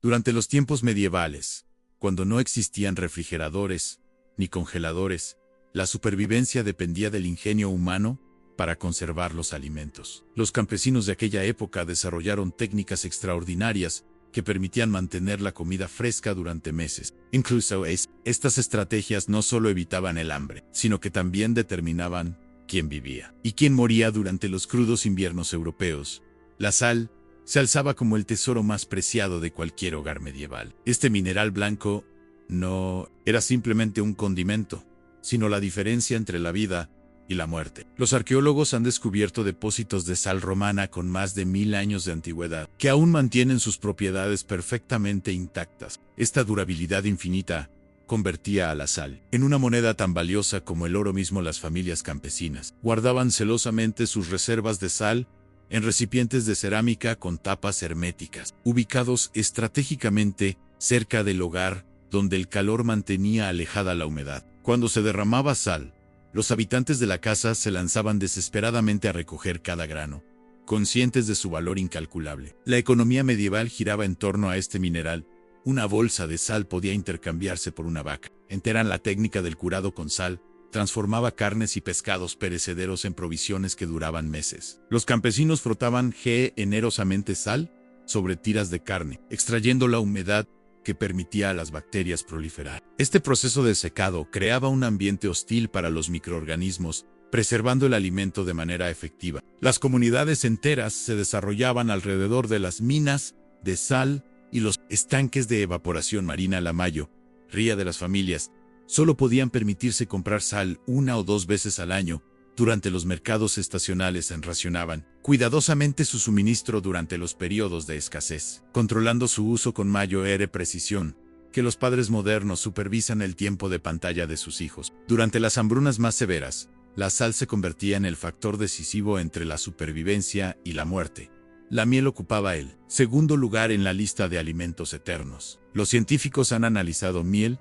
Durante los tiempos medievales, cuando no existían refrigeradores ni congeladores, la supervivencia dependía del ingenio humano para conservar los alimentos. Los campesinos de aquella época desarrollaron técnicas extraordinarias que permitían mantener la comida fresca durante meses. Incluso estas estrategias no solo evitaban el hambre, sino que también determinaban quién vivía y quién moría durante los crudos inviernos europeos. La sal se alzaba como el tesoro más preciado de cualquier hogar medieval. Este mineral blanco no era simplemente un condimento, sino la diferencia entre la vida y la muerte. Los arqueólogos han descubierto depósitos de sal romana con más de 1000 años de antigüedad, que aún mantienen sus propiedades perfectamente intactas. Esta durabilidad infinita convertía a la sal en una moneda tan valiosa como el oro mismo. Las familias campesinas guardaban celosamente sus reservas de sal en recipientes de cerámica con tapas herméticas, ubicados estratégicamente cerca del hogar, donde el calor mantenía alejada la humedad. Cuando se derramaba sal, los habitantes de la casa se lanzaban desesperadamente a recoger cada grano, conscientes de su valor incalculable. La economía medieval giraba en torno a este mineral. Una bolsa de sal podía intercambiarse por una vaca entera. La técnica del curado con sal transformaba carnes y pescados perecederos en provisiones que duraban meses. Los campesinos frotaban generosamente sal sobre tiras de carne, extrayendo la humedad que permitía a las bacterias proliferar. Este proceso de secado creaba un ambiente hostil para los microorganismos, preservando el alimento de manera efectiva. Las comunidades enteras se desarrollaban alrededor de las minas de sal y los estanques de evaporación marina. La mayoría de las familias solo podían permitirse comprar sal 1 o 2 veces al año. Durante los mercados estacionales racionaban cuidadosamente su suministro durante los periodos de escasez, controlando su uso con mayor precisión que los padres modernos supervisan el tiempo de pantalla de sus hijos. Durante las hambrunas más severas, la sal se convertía en el factor decisivo entre la supervivencia y la muerte. La miel ocupaba el segundo lugar en la lista de alimentos eternos. Los científicos han analizado miel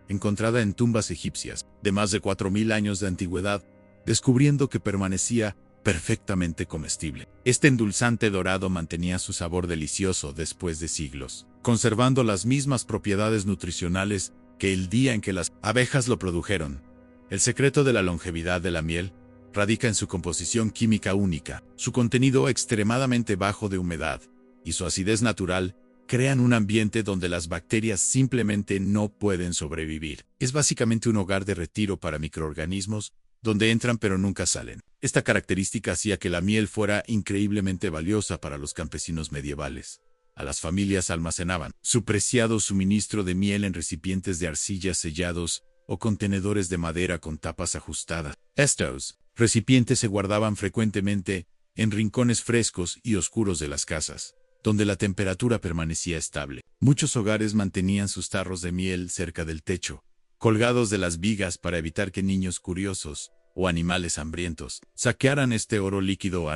encontrada en tumbas egipcias de más de 4000 años de antigüedad, descubriendo que permanecía perfectamente comestible. Este endulzante dorado mantenía su sabor delicioso después de siglos, conservando las mismas propiedades nutricionales que el día en que las abejas lo produjeron. El secreto de la longevidad de la miel radica en su composición química única. Su contenido extremadamente bajo de humedad y su acidez natural crean un ambiente donde las bacterias simplemente no pueden sobrevivir. Es básicamente un hogar de retiro para microorganismos, donde entran pero nunca salen. Esta característica hacía que la miel fuera increíblemente valiosa para los campesinos medievales. A las familias almacenaban su preciado suministro de miel en recipientes de arcilla sellados o contenedores de madera con tapas ajustadas. Estos recipientes se guardaban frecuentemente en rincones frescos y oscuros de las casas, donde la temperatura permanecía estable. Muchos hogares mantenían sus tarros de miel cerca del techo, colgados de las vigas para evitar que niños curiosos o animales hambrientos saquearan este oro líquido.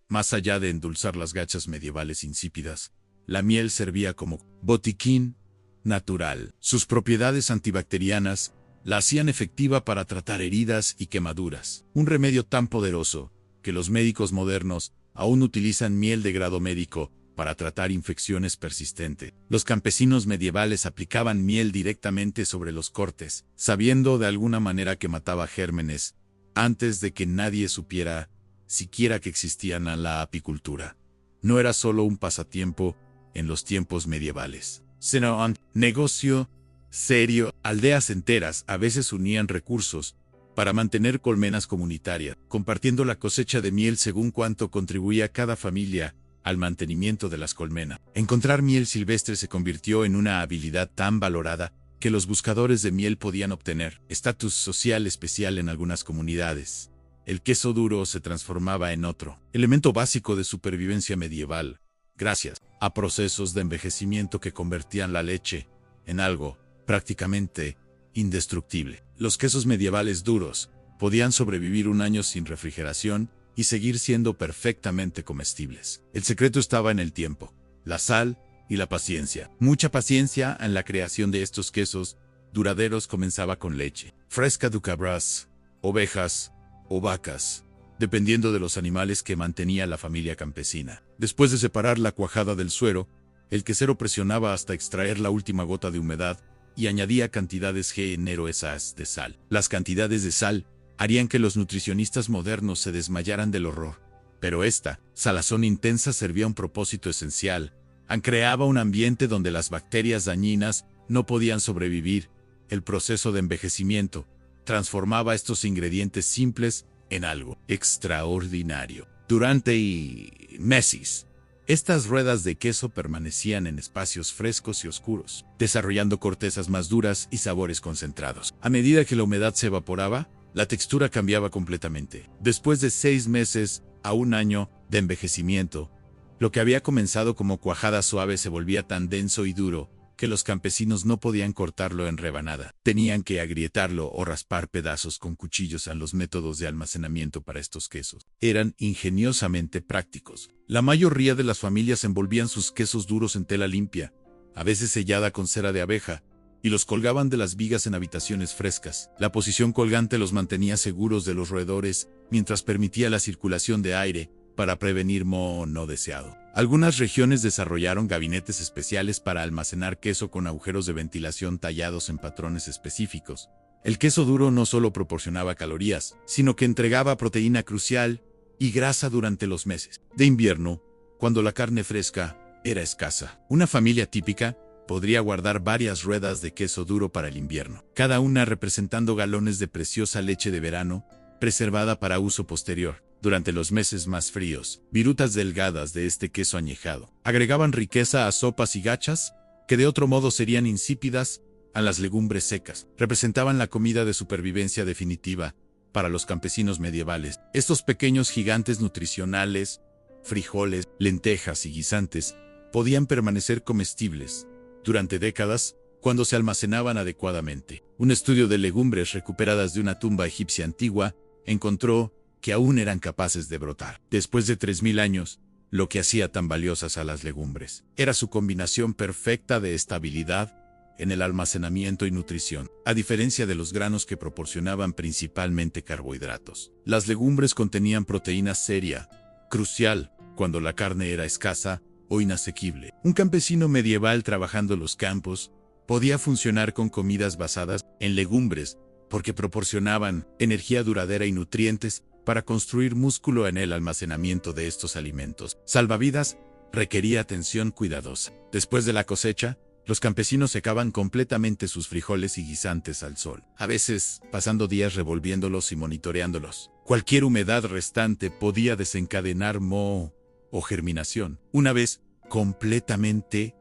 Más allá de endulzar las gachas medievales insípidas, la miel servía como botiquín natural. Sus propiedades antibacterianas la hacían efectiva para tratar heridas y quemaduras. Un remedio tan poderoso que los médicos modernos aún utilizan miel de grado médico para tratar infecciones persistentes. Los campesinos medievales aplicaban miel directamente sobre los cortes, sabiendo de alguna manera que mataba gérmenes, antes de que nadie supiera siquiera que existían en la apicultura. No era solo un pasatiempo en los tiempos medievales, sino un negocio serio. Aldeas enteras a veces unían recursos para mantener colmenas comunitarias, compartiendo la cosecha de miel según cuánto contribuía cada familia al mantenimiento de las colmenas. Encontrar miel silvestre se convirtió en una habilidad tan valorada que los buscadores de miel podían obtener estatus social especial en algunas comunidades. El queso duro se transformaba en otro elemento básico de supervivencia medieval, gracias a procesos de envejecimiento que convertían la leche en algo prácticamente indestructible. Los quesos medievales duros podían sobrevivir un año sin refrigeración y seguir siendo perfectamente comestibles. El secreto estaba en el tiempo, la sal y la paciencia. Mucha paciencia en la creación de estos quesos duraderos. Comenzaba con leche fresca de cabras, ovejas o vacas, dependiendo de los animales que mantenía la familia campesina. Después de separar la cuajada del suero, El quesero presionaba hasta extraer la última gota de humedad y añadía cantidades generosas de sal. Las cantidades de sal harían que los nutricionistas modernos se desmayaran del horror. Pero esta salazón intensa servía a un propósito esencial. Creaba un ambiente donde las bacterias dañinas no podían sobrevivir. El proceso de envejecimiento transformaba estos ingredientes simples en algo extraordinario. Durante meses, estas ruedas de queso permanecían en espacios frescos y oscuros, desarrollando cortezas más duras y sabores concentrados. A medida que la humedad se evaporaba, la textura cambiaba completamente. Después de 6 meses a 1 año de envejecimiento, lo que había comenzado como cuajada suave se volvía tan denso y duro que los campesinos no podían cortarlo en rebanada. Tenían que agrietarlo o raspar pedazos con cuchillos. Los métodos de almacenamiento para estos quesos eran ingeniosamente prácticos. La mayoría de las familias envolvían sus quesos duros en tela limpia, a veces sellada con cera de abeja, y los colgaban de las vigas en habitaciones frescas. La posición colgante los mantenía seguros de los roedores, mientras permitía la circulación de aire para prevenir moho no deseado. Algunas regiones desarrollaron gabinetes especiales para almacenar queso con agujeros de ventilación tallados en patrones específicos. El queso duro no solo proporcionaba calorías, sino que entregaba proteína crucial y grasa durante los meses de invierno, cuando la carne fresca era escasa. Una familia típica podría guardar varias ruedas de queso duro para el invierno, cada una representando galones de preciosa leche de verano, preservada para uso posterior. Durante los meses más fríos, virutas delgadas de este queso añejado agregaban riqueza a sopas y gachas que de otro modo serían insípidas. A las legumbres secas representaban la comida de supervivencia definitiva para los campesinos medievales. Estos pequeños gigantes nutricionales, frijoles, lentejas y guisantes, podían permanecer comestibles durante décadas cuando se almacenaban adecuadamente. Un estudio de legumbres recuperadas de una tumba egipcia antigua encontró que aún eran capaces de brotar. Después de 3000 años, lo que hacía tan valiosas a las legumbres era su combinación perfecta de estabilidad en el almacenamiento y nutrición. A diferencia de los granos que proporcionaban principalmente carbohidratos, las legumbres contenían proteína seria, crucial cuando la carne era escasa o inasequible. Un campesino medieval trabajando en los campos podía funcionar con comidas basadas en legumbres porque proporcionaban energía duradera y nutrientes para construir músculo en el almacenamiento de estos alimentos. Salvavidas requería atención cuidadosa. Después de la cosecha, los campesinos secaban completamente sus frijoles y guisantes al sol, a veces pasando días revolviéndolos y monitoreándolos. Cualquier humedad restante podía desencadenar moho o germinación. Una vez completamente,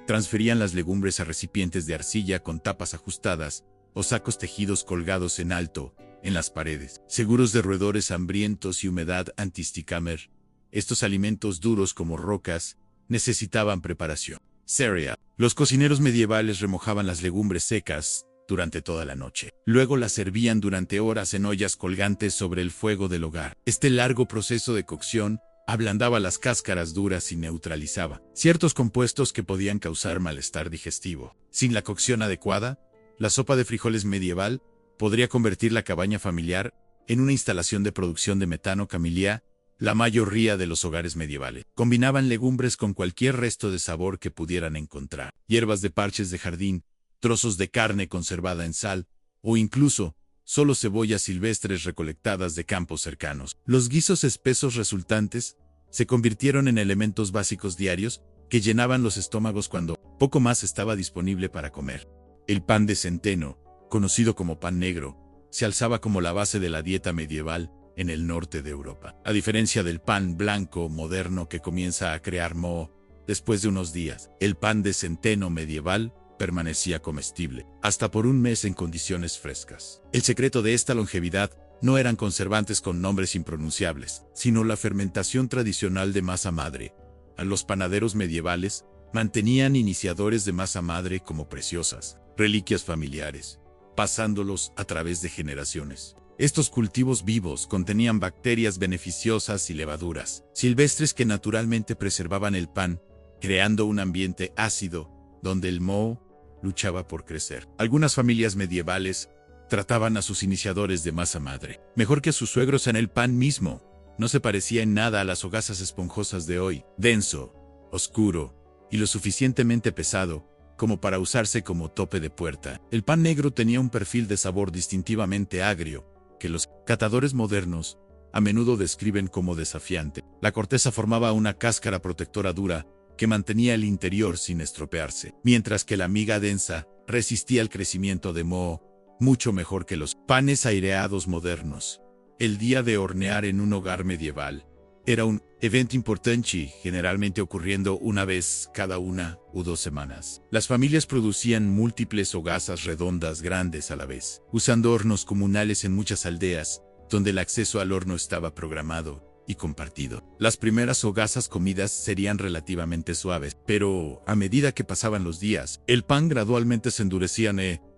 transferían las legumbres a recipientes de arcilla con tapas ajustadas o sacos tejidos colgados en alto en las paredes. Seguros de roedores hambrientos y humedad anti-stickhammer, estos alimentos duros como rocas necesitaban preparación seria. Los cocineros medievales remojaban las legumbres secas durante toda la noche. Luego las servían durante horas en ollas colgantes sobre el fuego del hogar. Este largo proceso de cocción ablandaba las cáscaras duras y neutralizaba ciertos compuestos que podían causar malestar digestivo. Sin la cocción adecuada, la sopa de frijoles medieval podría convertir la cabaña familiar en una instalación de producción de metano camilía. La mayoría de los hogares medievales combinaban legumbres con cualquier resto de sabor que pudieran encontrar. Hierbas de parches de jardín, trozos de carne conservada en sal, o incluso solo cebollas silvestres recolectadas de campos cercanos. Los guisos espesos resultantes se convirtieron en elementos básicos diarios que llenaban los estómagos cuando poco más estaba disponible para comer. El pan de centeno, conocido como pan negro, se alzaba como la base de la dieta medieval en el norte de Europa. A diferencia del pan blanco moderno que comienza a crear moho después de unos días, el pan de centeno medieval permanecía comestible hasta por un mes en condiciones frescas. El secreto de esta longevidad no eran conservantes con nombres impronunciables, sino la fermentación tradicional de masa madre. A los panaderos medievales mantenían iniciadores de masa madre como preciosas reliquias familiares, pasándolos a través de generaciones. Estos cultivos vivos contenían bacterias beneficiosas y levaduras silvestres que naturalmente preservaban el pan, creando un ambiente ácido donde el moho luchaba por crecer. Algunas familias medievales trataban a sus iniciadores de masa madre mejor que a sus suegros en el pan mismo. No se parecía en nada a las hogazas esponjosas de hoy, denso, oscuro y lo suficientemente pesado como para usarse como tope de puerta. El pan negro tenía un perfil de sabor distintivamente agrio, que los catadores modernos a menudo describen como desafiante. La corteza formaba una cáscara protectora dura que mantenía el interior sin estropearse, mientras que la miga densa resistía el crecimiento de moho mucho mejor que los panes aireados modernos. El día de hornear en un hogar medieval era un evento importante, generalmente ocurriendo una vez cada 1 o 2 semanas. Las familias producían múltiples hogazas redondas grandes a la vez, usando hornos comunales en muchas aldeas, donde el acceso al horno estaba programado y compartido. Las primeras hogazas comidas serían relativamente suaves, pero a medida que pasaban los días, el pan gradualmente se endurecía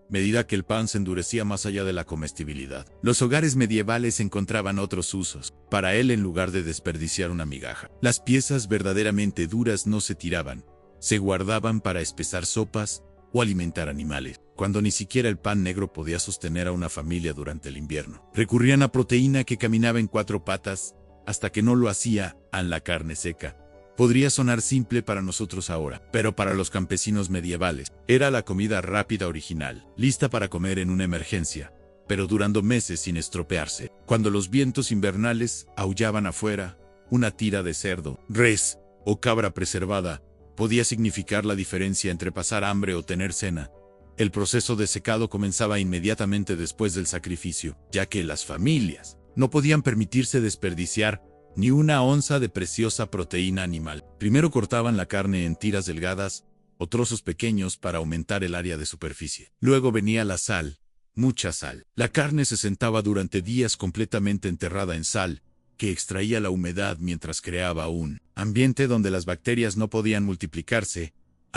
medida que el pan se endurecía más allá de la comestibilidad. Los hogares medievales encontraban otros usos para él en lugar de desperdiciar una migaja. Las piezas verdaderamente duras no se tiraban, se guardaban para espesar sopas o alimentar animales, cuando ni siquiera el pan negro podía sostener a una familia durante el invierno. Recurrían a proteína que caminaba en 4 patas, hasta que no lo hacía a la carne seca. Podría sonar simple para nosotros ahora, pero para los campesinos medievales era la comida rápida original, lista para comer en una emergencia, pero durando meses sin estropearse. Cuando los vientos invernales aullaban afuera, una tira de cerdo, res o cabra preservada podía significar la diferencia entre pasar hambre o tener cena. El proceso de secado comenzaba inmediatamente después del sacrificio, ya que las familias no podían permitirse desperdiciar ni una onza de preciosa proteína animal. Primero cortaban la carne en tiras delgadas o trozos pequeños para aumentar el área de superficie. Luego venía la sal, mucha sal. La carne se sentaba durante días completamente enterrada en sal, que extraía la humedad mientras creaba un ambiente donde las bacterias no podían multiplicarse,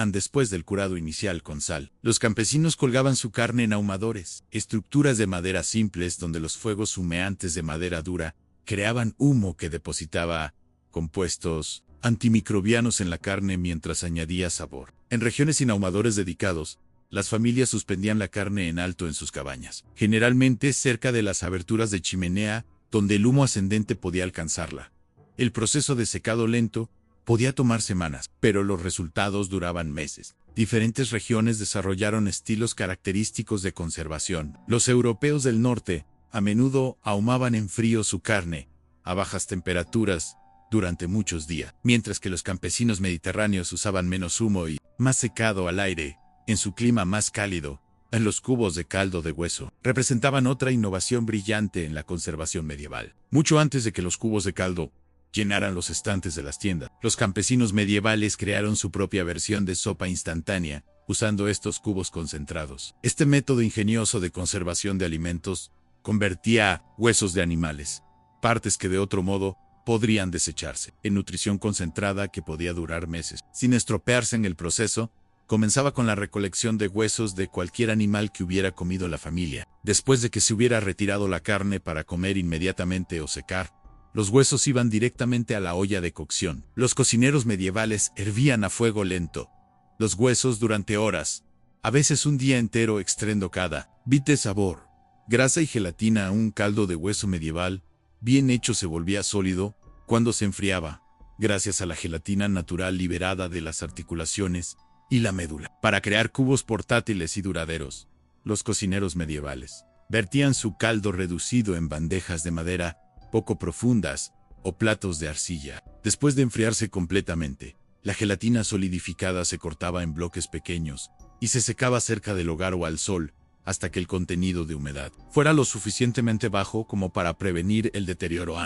después del curado inicial con sal. Los campesinos colgaban su carne en ahumadores, estructuras de madera simples donde los fuegos humeantes de madera dura creaban humo que depositaba compuestos antimicrobianos en la carne mientras añadía sabor. En regiones sin ahumadores dedicados, las familias suspendían la carne en alto en sus cabañas, generalmente cerca de las aberturas de chimenea, donde el humo ascendente podía alcanzarla. El proceso de secado lento podía tomar semanas, pero los resultados duraban meses. Diferentes regiones desarrollaron estilos característicos de conservación. Los europeos del norte a menudo ahumaban en frío su carne, a bajas temperaturas, durante muchos días, mientras que los campesinos mediterráneos usaban menos humo y más secado al aire, en su clima más cálido. En los cubos de caldo de hueso representaban otra innovación brillante en la conservación medieval. Mucho antes de que los cubos de caldo llenaran los estantes de las tiendas, los campesinos medievales crearon su propia versión de sopa instantánea, usando estos cubos concentrados. Este método ingenioso de conservación de alimentos convertía huesos de animales, partes que de otro modo podrían desecharse, en nutrición concentrada que podía durar meses. Sin estropearse en el proceso, comenzaba con la recolección de huesos de cualquier animal que hubiera comido la familia. Después de que se hubiera retirado la carne para comer inmediatamente o secar, los huesos iban directamente a la olla de cocción. Los cocineros medievales hervían a fuego lento los huesos durante horas, a veces un día entero, extrayendo cada bit de sabor, grasa y gelatina. Un caldo de hueso medieval bien hecho se volvía sólido cuando se enfriaba, gracias a la gelatina natural liberada de las articulaciones y la médula. Para crear cubos portátiles y duraderos, los cocineros medievales vertían su caldo reducido en bandejas de madera poco profundas o platos de arcilla. Después de enfriarse completamente, la gelatina solidificada se cortaba en bloques pequeños y se secaba cerca del hogar o al sol hasta que el contenido de humedad fuera lo suficientemente bajo como para prevenir el deterioro.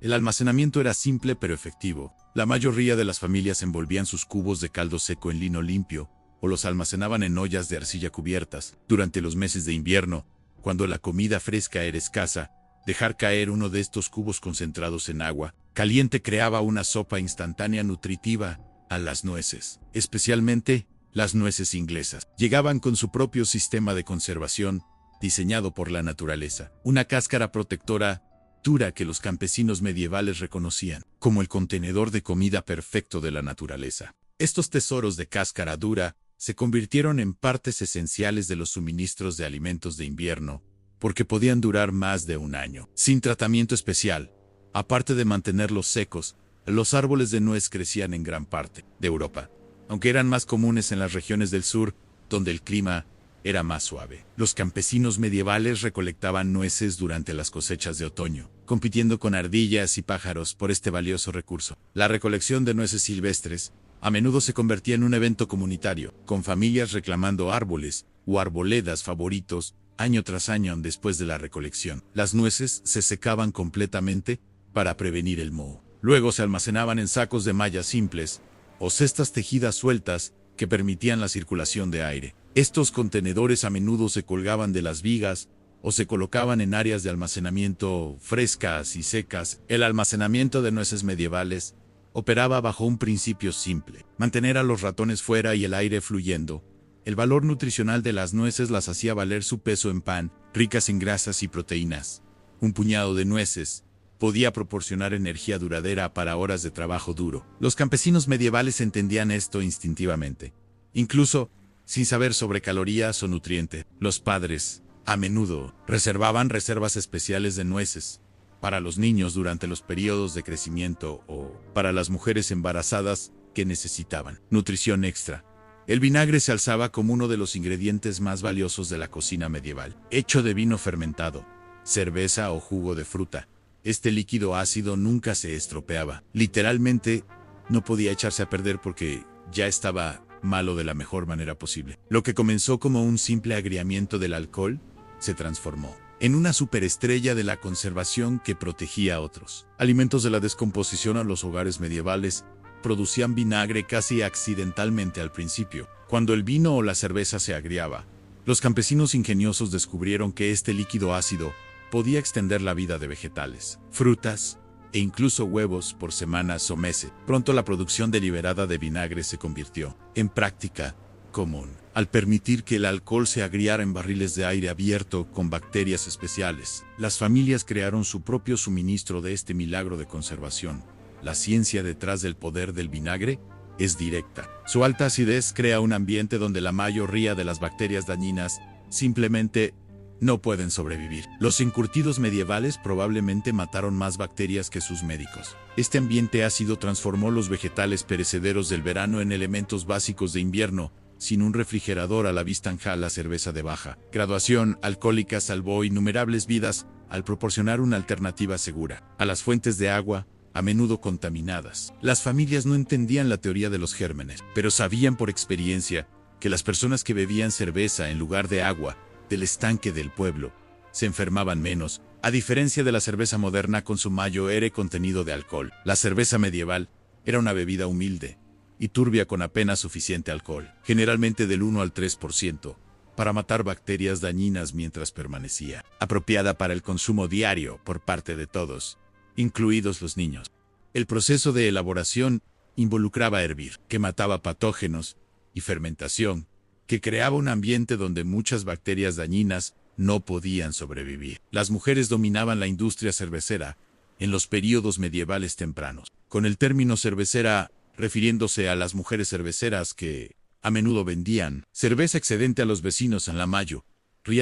El almacenamiento era simple pero efectivo. La mayoría de las familias envolvían sus cubos de caldo seco en lino limpio o los almacenaban en ollas de arcilla cubiertas. Durante los meses de invierno, cuando la comida fresca era escasa, dejar caer uno de estos cubos concentrados en agua caliente creaba una sopa instantánea nutritiva. A las nueces, especialmente las nueces inglesas, llegaban con su propio sistema de conservación, diseñado por la naturaleza. Una cáscara protectora dura que los campesinos medievales reconocían como el contenedor de comida perfecto de la naturaleza. Estos tesoros de cáscara dura se convirtieron en partes esenciales de los suministros de alimentos de invierno, porque podían durar más de un año, sin tratamiento especial. Aparte de mantenerlos secos, los árboles de nuez crecían en gran parte de Europa, aunque eran más comunes en las regiones del sur, donde el clima era más suave. Los campesinos medievales recolectaban nueces durante las cosechas de otoño, compitiendo con ardillas y pájaros por este valioso recurso. La recolección de nueces silvestres a menudo se convertía en un evento comunitario, con familias reclamando árboles o arboledas favoritos año tras año después de la recolección. Las nueces se secaban completamente para prevenir el moho. Luego se almacenaban en sacos de malla simples o cestas tejidas sueltas que permitían la circulación de aire. Estos contenedores a menudo se colgaban de las vigas o se colocaban en áreas de almacenamiento frescas y secas. El almacenamiento de nueces medievales operaba bajo un principio simple: mantener a los ratones fuera y el aire fluyendo. El valor nutricional de las nueces las hacía valer su peso en pan, ricas en grasas y proteínas. Un puñado de nueces podía proporcionar energía duradera para horas de trabajo duro. Los campesinos medievales entendían esto instintivamente, incluso sin saber sobre calorías o nutriente. Los padres, a menudo, reservaban reservas especiales de nueces para los niños durante los periodos de crecimiento o para las mujeres embarazadas que necesitaban nutrición extra. El vinagre se alzaba como uno de los ingredientes más valiosos de la cocina medieval. Hecho de vino fermentado, cerveza o jugo de fruta, este líquido ácido nunca se estropeaba. Literalmente, no podía echarse a perder porque ya estaba malo de la mejor manera posible. Lo que comenzó como un simple agriamiento del alcohol se transformó en una superestrella de la conservación que protegía a otros. Alimentos de la descomposición a los hogares medievales producían vinagre casi accidentalmente al principio. Cuando el vino o la cerveza se agriaba, los campesinos ingeniosos descubrieron que este líquido ácido podía extender la vida de vegetales, frutas e incluso huevos por semanas o meses. Pronto la producción deliberada de vinagre se convirtió en práctica común, al permitir que el alcohol se agriara en barriles de aire abierto con bacterias especiales. Las familias crearon su propio suministro de este milagro de conservación. La ciencia detrás del poder del vinagre es directa. Su alta acidez crea un ambiente donde la mayoría de las bacterias dañinas simplemente no pueden sobrevivir. Los encurtidos medievales probablemente mataron más bacterias que sus médicos. Este ambiente ácido transformó los vegetales perecederos del verano en elementos básicos de invierno. Sin un refrigerador a la vista, la cerveza de baja graduación alcohólica salvó innumerables vidas al proporcionar una alternativa segura a las fuentes de agua, a menudo contaminadas. Las familias no entendían la teoría de los gérmenes, pero sabían por experiencia que las personas que bebían cerveza en lugar de agua del estanque del pueblo se enfermaban menos, a diferencia de la cerveza moderna con su mayor contenido de alcohol. La cerveza medieval era una bebida humilde y turbia con apenas suficiente alcohol, generalmente del 1 al 3%, para matar bacterias dañinas mientras permanecía apropiada para el consumo diario por parte de todos, incluidos los niños. El proceso de elaboración involucraba hervir, que mataba patógenos, y fermentación, que creaba un ambiente donde muchas bacterias dañinas no podían sobrevivir. Las mujeres dominaban la industria cervecera en los períodos medievales tempranos, con el término cervecera refiriéndose a las mujeres cerveceras que a menudo vendían cerveza excedente a los vecinos. En la mayoría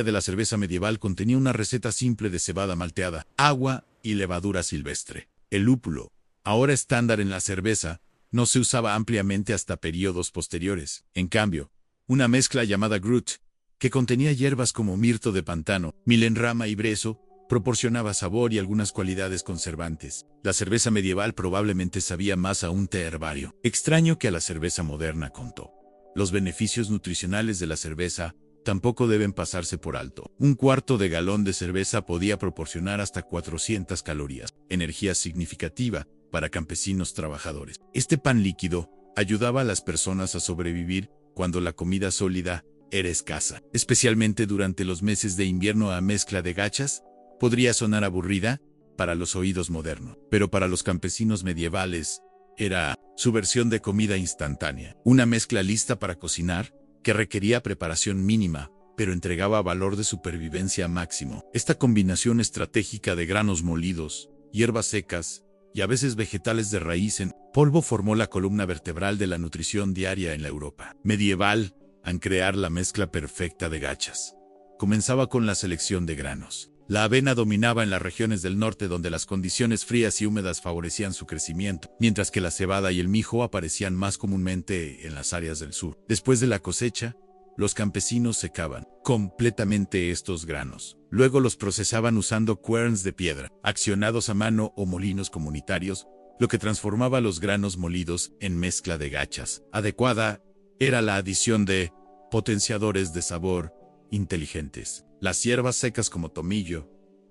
de la cerveza medieval contenía una receta simple de cebada malteada, agua y levadura silvestre. El lúpulo, ahora estándar en la cerveza, no se usaba ampliamente hasta periodos posteriores. En cambio, una mezcla llamada Grut, que contenía hierbas como mirto de pantano, milenrama y brezo, proporcionaba sabor y algunas cualidades conservantes. La cerveza medieval probablemente sabía más a un té herbario, extraño que a la cerveza moderna contó. Los beneficios nutricionales de la cerveza tampoco deben pasarse por alto. Un cuarto de galón de cerveza podía proporcionar hasta 400 calorías, energía significativa para campesinos trabajadores. Este pan líquido ayudaba a las personas a sobrevivir cuando la comida sólida era escasa, especialmente durante los meses de invierno. A mezcla de gachas podría sonar aburrida para los oídos modernos, pero para los campesinos medievales era su versión de comida instantánea, una mezcla lista para cocinar que requería preparación mínima, pero entregaba valor de supervivencia máximo. Esta combinación estratégica de granos molidos, hierbas secas y a veces vegetales de raíz en polvo formó la columna vertebral de la nutrición diaria en la Europa medieval. Al crear la mezcla perfecta de gachas, comenzaba con la selección de granos. La avena dominaba en las regiones del norte donde las condiciones frías y húmedas favorecían su crecimiento, mientras que la cebada y el mijo aparecían más comúnmente en las áreas del sur. Después de la cosecha, los campesinos secaban completamente estos granos. Luego los procesaban usando querns de piedra, accionados a mano o molinos comunitarios, lo que transformaba los granos molidos en mezcla de gachas. Adecuada era la adición de potenciadores de sabor inteligentes. Las hierbas secas como tomillo,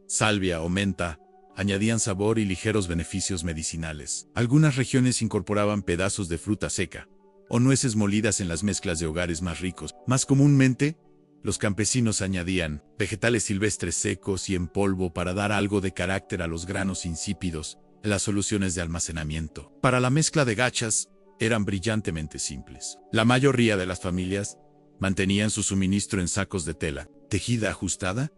salvia o menta añadían sabor y ligeros beneficios medicinales. Algunas regiones incorporaban pedazos de fruta seca o nueces molidas en las mezclas de hogares más ricos. Más comúnmente, los campesinos añadían vegetales silvestres secos y en polvo para dar algo de carácter a los granos insípidos en las soluciones de almacenamiento. Para la mezcla de gachas, eran brillantemente simples. La mayoría de las familias mantenían su suministro en sacos de tela, tejida ajustada,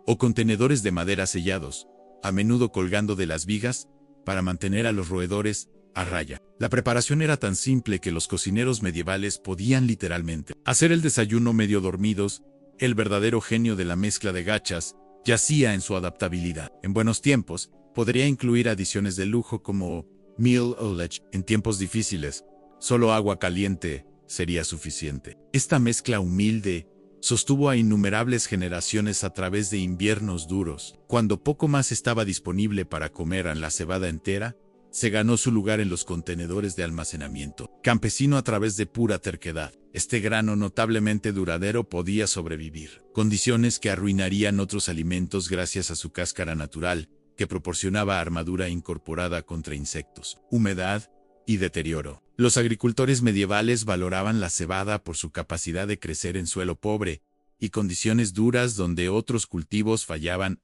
o contenedores de madera sellados, a menudo colgando de las vigas, para mantener a los roedores a raya. La preparación era tan simple que los cocineros medievales podían literalmente hacer el desayuno medio dormidos. El verdadero genio de la mezcla de gachas yacía en su adaptabilidad. En buenos tiempos, podría incluir adiciones de lujo como meal o leche. En tiempos difíciles, solo agua caliente sería suficiente. Esta mezcla humilde sostuvo a innumerables generaciones a través de inviernos duros. Cuando poco más estaba disponible para comer en la cebada entera, se ganó su lugar en los contenedores de almacenamiento. Campesino a través de pura terquedad. Este grano notablemente duradero podía sobrevivir. Condiciones que arruinarían otros alimentos gracias a su cáscara natural, que proporcionaba armadura incorporada contra insectos, humedad y deterioro. Los agricultores medievales valoraban la cebada por su capacidad de crecer en suelo pobre y condiciones duras donde otros cultivos fallaban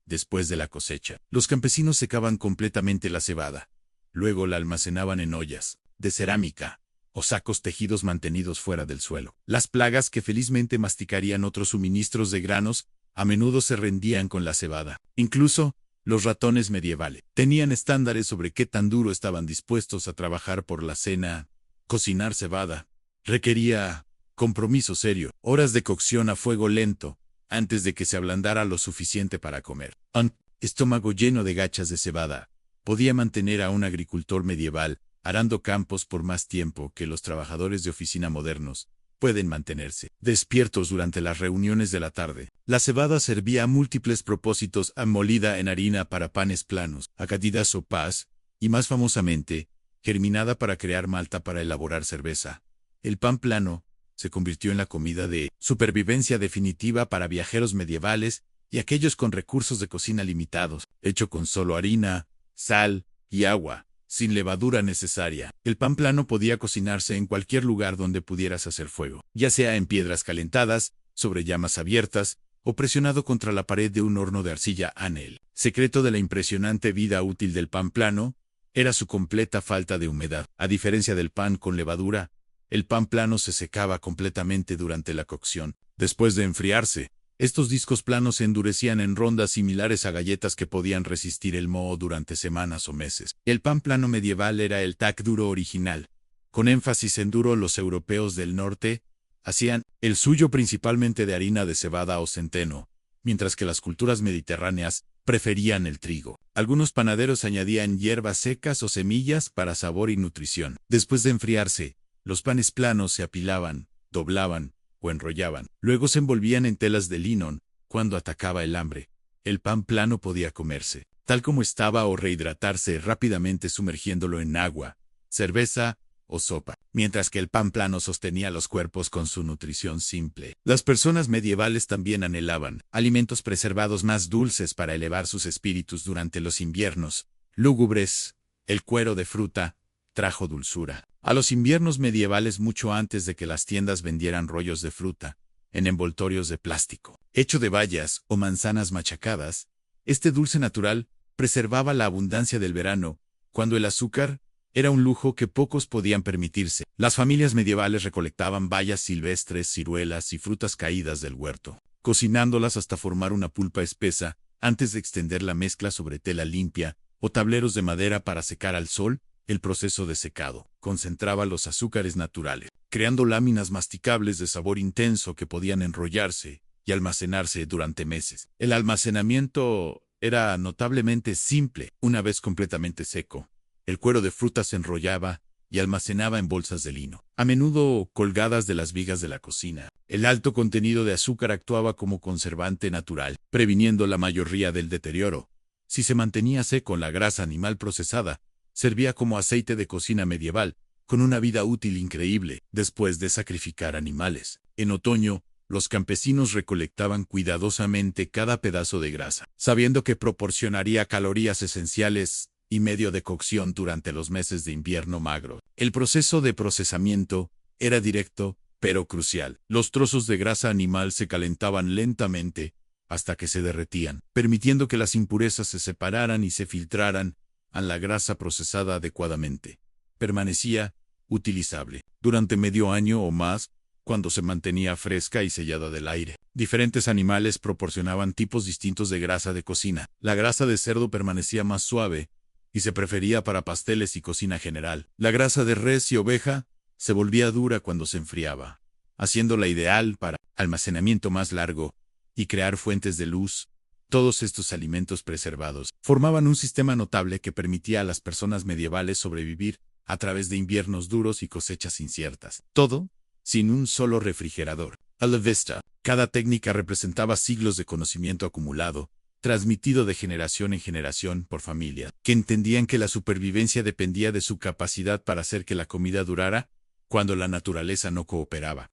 después de la cosecha. Los campesinos secaban completamente la cebada. Luego la almacenaban en ollas de cerámica o sacos tejidos mantenidos fuera del suelo. Las plagas que felizmente masticarían otros suministros de granos a menudo se rendían con la cebada. Incluso los ratones medievales tenían estándares sobre qué tan duro estaban dispuestos a trabajar por la cena. Cocinar cebada requería compromiso serio, horas de cocción a fuego lento, antes de que se ablandara lo suficiente para comer. Un estómago lleno de gachas de cebada podía mantener a un agricultor medieval arando campos por más tiempo que los trabajadores de oficina modernos pueden mantenerse despiertos durante las reuniones de la tarde. La cebada servía a múltiples propósitos, molida en harina para panes planos, acatidas o pas, y más famosamente, germinada para crear malta para elaborar cerveza. El pan plano se convirtió en la comida de supervivencia definitiva para viajeros medievales y aquellos con recursos de cocina limitados, hecho con solo harina, sal y agua, sin levadura necesaria. El pan plano podía cocinarse en cualquier lugar donde pudieras hacer fuego, ya sea en piedras calentadas, sobre llamas abiertas, o presionado contra la pared de un horno de arcilla. El secreto de la impresionante vida útil del pan plano era su completa falta de humedad. A diferencia del pan con levadura, el pan plano se secaba completamente durante la cocción. Después de enfriarse, estos discos planos se endurecían en rondas similares a galletas que podían resistir el moho durante semanas o meses. El pan plano medieval era el tac duro original. Con énfasis en duro, los europeos del norte hacían el suyo principalmente de harina de cebada o centeno, mientras que las culturas mediterráneas preferían el trigo. Algunos panaderos añadían hierbas secas o semillas para sabor y nutrición. Después de enfriarse, los panes planos se apilaban, doblaban o enrollaban. Luego se envolvían en telas de lino. Cuando atacaba el hambre, el pan plano podía comerse tal como estaba o rehidratarse rápidamente sumergiéndolo en agua, cerveza o sopa, mientras que el pan plano sostenía los cuerpos con su nutrición simple. Las personas medievales también anhelaban alimentos preservados más dulces para elevar sus espíritus durante los inviernos lúgubres. El cuero de fruta trajo dulzura a los inviernos medievales mucho antes de que las tiendas vendieran rollos de fruta en envoltorios de plástico, hecho de bayas o manzanas machacadas. Este dulce natural preservaba la abundancia del verano, cuando el azúcar era un lujo que pocos podían permitirse. Las familias medievales recolectaban bayas silvestres, ciruelas y frutas caídas del huerto, cocinándolas hasta formar una pulpa espesa antes de extender la mezcla sobre tela limpia o tableros de madera para secar al sol. El proceso de secado concentraba los azúcares naturales, creando láminas masticables de sabor intenso que podían enrollarse y almacenarse durante meses. El almacenamiento era notablemente simple. Una vez completamente seco, el cuero de fruta se enrollaba y almacenaba en bolsas de lino, a menudo colgadas de las vigas de la cocina. El alto contenido de azúcar actuaba como conservante natural, previniendo la mayoría del deterioro. Si se mantenía seco, la grasa animal procesada servía como aceite de cocina medieval, con una vida útil increíble después de sacrificar animales. En otoño, los campesinos recolectaban cuidadosamente cada pedazo de grasa, sabiendo que proporcionaría calorías esenciales y medio de cocción durante los meses de invierno magro. El proceso de procesamiento era directo, pero crucial. Los trozos de grasa animal se calentaban lentamente hasta que se derretían, permitiendo que las impurezas se separaran y se filtraran a la grasa procesada adecuadamente. Permanecía utilizable durante medio año o más, cuando se mantenía fresca y sellada del aire. Diferentes animales proporcionaban tipos distintos de grasa de cocina. La grasa de cerdo permanecía más suave y se prefería para pasteles y cocina general. La grasa de res y oveja se volvía dura cuando se enfriaba, haciéndola ideal para almacenamiento más largo y crear fuentes de luz. Todos estos alimentos preservados formaban un sistema notable que permitía a las personas medievales sobrevivir a través de inviernos duros y cosechas inciertas. Todo sin un solo refrigerador. A la vista, cada técnica representaba siglos de conocimiento acumulado, transmitido de generación en generación por familias, que entendían que la supervivencia dependía de su capacidad para hacer que la comida durara cuando la naturaleza no cooperaba.